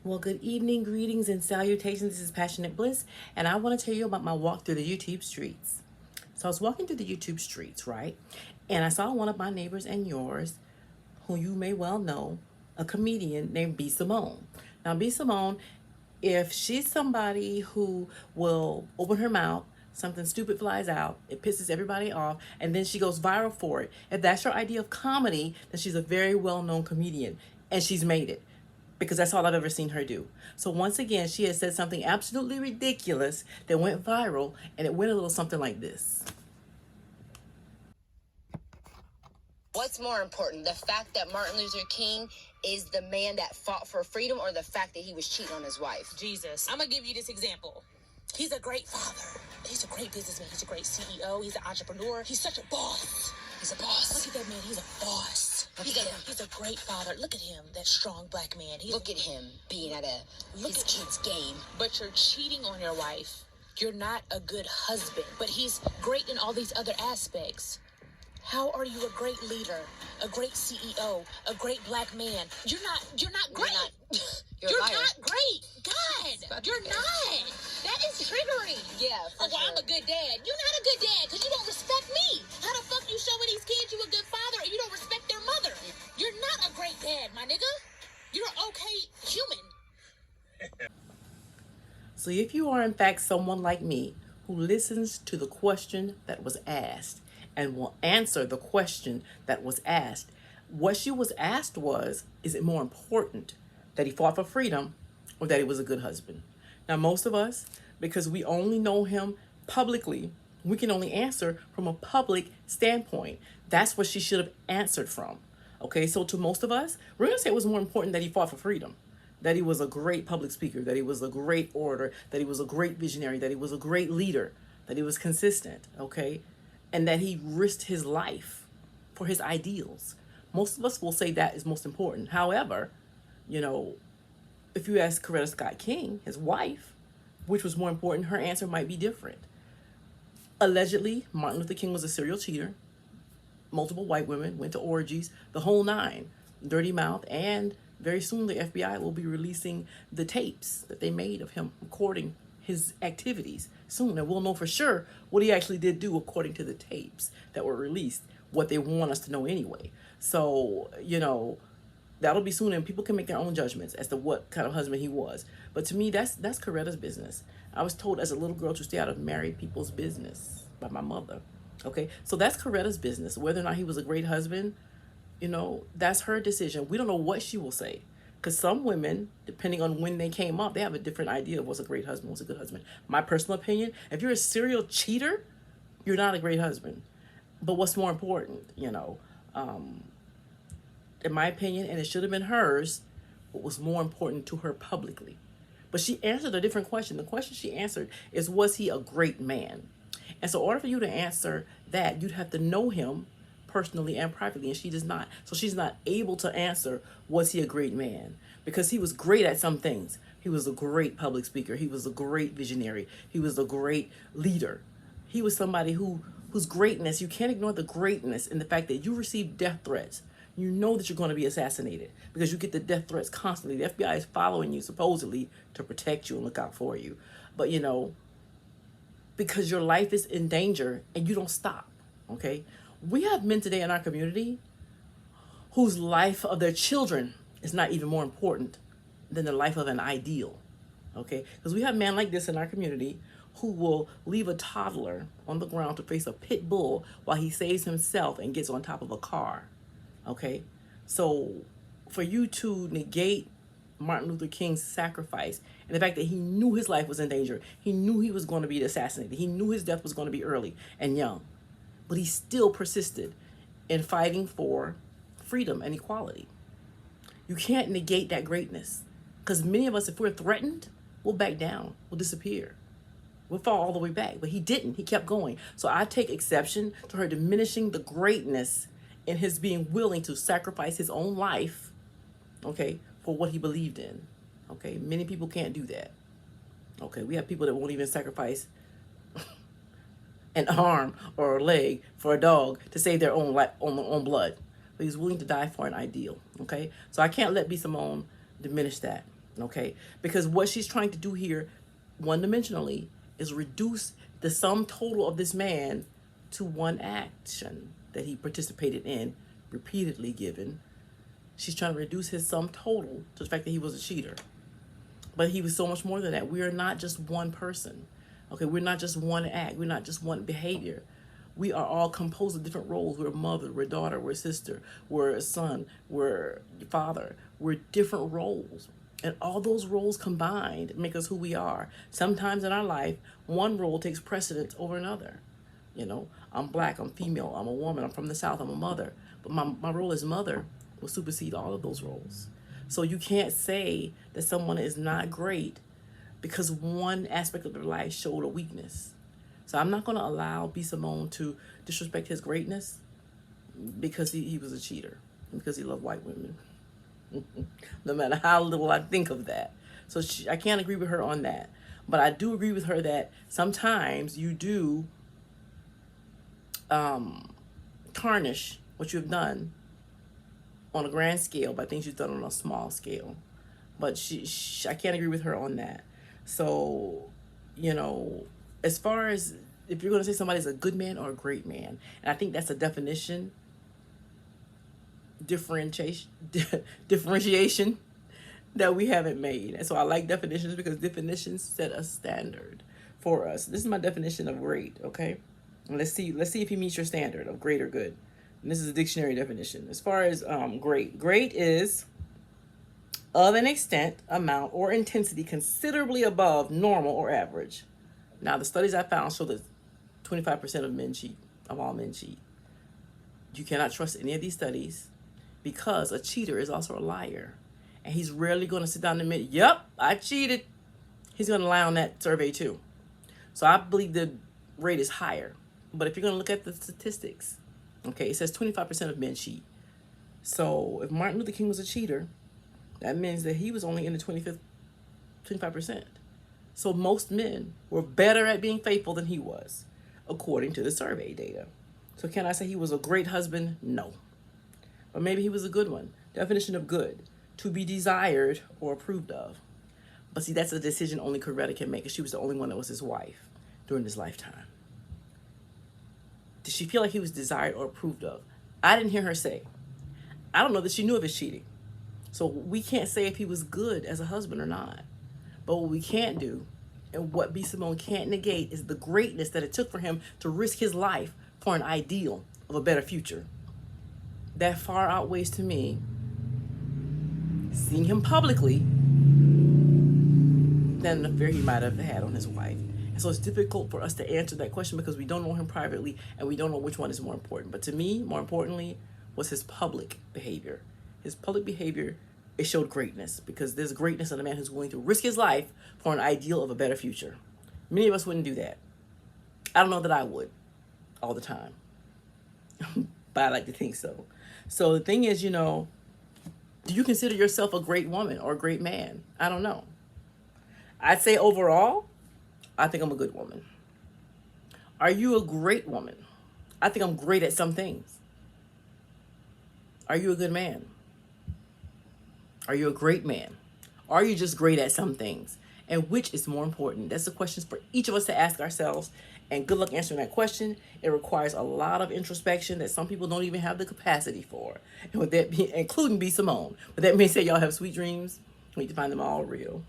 Well, good evening, greetings, and salutations. This is Passionate Bliss, and I want to tell you about my walk through the YouTube streets. So, I was walking through the YouTube streets, right? And I saw one of my neighbors and yours, who you may well know, a comedian named B. Simone. Now, B. Simone, if she's somebody who will open her mouth, something stupid flies out, it pisses everybody off, and then she goes viral for it. If that's your idea of comedy, then she's a very well known comedian, and she's made it because that's all I've ever seen her do. So once again, she has said something absolutely ridiculous that went viral, and it went a little something like this. What's more important, the fact that Martin Luther King is the man that fought for freedom, or the fact that he was cheating on his wife? Jesus. I'm going to give you this example. He's a great father. He's a great businessman. He's a great CEO. He's an entrepreneur. He's such a boss. He's a boss. Look at that man. He's a boss. He's a great father. Look at him, that strong black man. Look at him being at his kid's game. But you're cheating on your wife. You're not a good husband. But he's great in all these other aspects. How are you a great leader, a great CEO, a great black man? You're not great. You're not great. God, you're not. That is triggering. Yeah, for well, sure. I'm a good dad. You're not a good dad because you don't respect me. How the fuck you showing these kids you a good father and you don't respect their mother? You're not a great dad, my nigga. You're an okay human. So if you are in fact someone like me who listens to the question that was asked and will answer the question that was asked, what she was asked was, is it more important that he fought for freedom or that he was a good husband? Now, most of us, because we only know him publicly, we can only answer from a public standpoint. That's what she should have answered from. Okay, so to most of us, we're going to say it was more important that he fought for freedom, that he was a great public speaker, that he was a great orator, that he was a great visionary, that he was a great leader, that he was consistent, okay, and that he risked his life for his ideals. Most of us will say that is most important. However, if you ask Coretta Scott King, his wife, which was more important, her answer might be different. Allegedly, Martin Luther King was a serial cheater. Multiple white women went to orgies, the whole nine, dirty mouth, and very soon the FBI will be releasing the tapes that they made of him recording his activities soon, and we'll know for sure what he actually did do according to the tapes that were released, what they want us to know anyway. So, that'll be soon, and people can make their own judgments as to what kind of husband he was. But to me, that's Coretta's business. I was told as a little girl to stay out of married people's business by my mother. Okay, so that's Coretta's business. Whether or not he was a great husband, that's her decision. We don't know what she will say. Because some women, depending on when they came up, they have a different idea of what's a great husband, what's a good husband. My personal opinion, if you're a serial cheater, you're not a great husband. But what's more important, in my opinion, and it should have been hers, what was more important to her publicly. But she answered a different question. The question she answered is, was he a great man? And so in order for you to answer that, you'd have to know him personally and privately, and she does not. So she's not able to answer, was he a great man? Because he was great at some things. He was a great public speaker. He was a great visionary. He was a great leader. He was somebody whose greatness, you can't ignore the greatness in the fact that you receive death threats. You know that you're going to be assassinated because you get the death threats constantly. The FBI is following you supposedly to protect you and look out for you. But because your life is in danger and you don't stop, okay? We have men today in our community whose life of their children is not even more important than the life of an ideal, okay? Because we have men like this in our community who will leave a toddler on the ground to face a pit bull while he saves himself and gets on top of a car, okay? So for you to negate Martin Luther King's sacrifice and the fact that he knew his life was in danger, he knew he was going to be assassinated, he knew his death was going to be early and young, but he still persisted in fighting for freedom and equality. You can't negate that greatness, because many of us, if we're threatened, we'll back down, we'll disappear, we'll fall all the way back. But he didn't. He kept going. So I take exception to her diminishing the greatness in his being willing to sacrifice his own life, okay, for what he believed in. Okay, many people can't do that. Okay, we have people that won't even sacrifice an arm or a leg for a dog to save their own life, own blood. But he's willing to die for an ideal. Okay, so I can't let B. Simone diminish that. Okay? Because what she's trying to do here, one-dimensionally, is reduce the sum total of this man to one action that he participated in, repeatedly given. She's trying to reduce his sum total to the fact that he was a cheater. But he was so much more than that. We are not just one person. Okay, we're not just one act. We're not just one behavior. We are all composed of different roles. We're a mother, we're a daughter, we're a sister, we're a son, we're a father. We're different roles. And all those roles combined make us who we are. Sometimes in our life, one role takes precedence over another. You know, I'm black, I'm female, I'm a woman, I'm from the South, I'm a mother. But my role as mother will supersede all of those roles. So you can't say that someone is not great because one aspect of their life showed a weakness. So I'm not going to allow B. Simone to disrespect his greatness because he was a cheater, because he loved white women. No matter how little I think of that. So I can't agree with her on that. But I do agree with her that sometimes you do tarnish what you've done on a grand scale by things you've done on a small scale. But I can't agree with her on that. So, you know, as far as if you're going to say somebody's a good man or a great man, and I think that's a differentiation that we haven't made. And so I like definitions because definitions set a standard for us. This is my definition of great, okay? And let's see if he meets your standard of great or good. And this is a dictionary definition. As far as great is of an extent, amount, or intensity considerably above normal or average. Now, the studies I found show that 25% of men cheat, of all men cheat. You cannot trust any of these studies because a cheater is also a liar. And he's rarely going to sit down and admit, yep, I cheated. He's going to lie on that survey too. So I believe the rate is higher. But if you're going to look at the statistics, okay, it says 25% of men cheat. So if Martin Luther King was a cheater, that means that he was only in the 25%. So most men were better at being faithful than he was, according to the survey data. So can I say he was a great husband? No. Or maybe he was a good one. Definition of good, to be desired or approved of. But see, that's a decision only Coretta can make, because she was the only one that was his wife during his lifetime. Did she feel like he was desired or approved of? I didn't hear her say. I don't know that she knew of his cheating. So we can't say if he was good as a husband or not. But what we can't do, and what B. Simone can't negate, is the greatness that it took for him to risk his life for an ideal of a better future. That far outweighs to me seeing him publicly than the affair he might have had on his wife. And so it's difficult for us to answer that question because we don't know him privately and we don't know which one is more important. But to me, more importantly, was his public behavior. His public behavior, it showed greatness, because there's greatness in a man who's willing to risk his life for an ideal of a better future. Many of us wouldn't do that. I don't know that I would all the time, but I like to think so. So the thing is, you know, do you consider yourself a great woman or a great man? I don't know. I'd say overall, I think I'm a good woman. Are you a great woman? I think I'm great at some things. Are you a good man? Are you a great man? Are you just great at some things? And which is more important? That's the questions for each of us to ask ourselves. And good luck answering that question. It requires a lot of introspection that some people don't even have the capacity for. And with that, including B. Simone. With that being said, y'all have sweet dreams. We need to find them all real.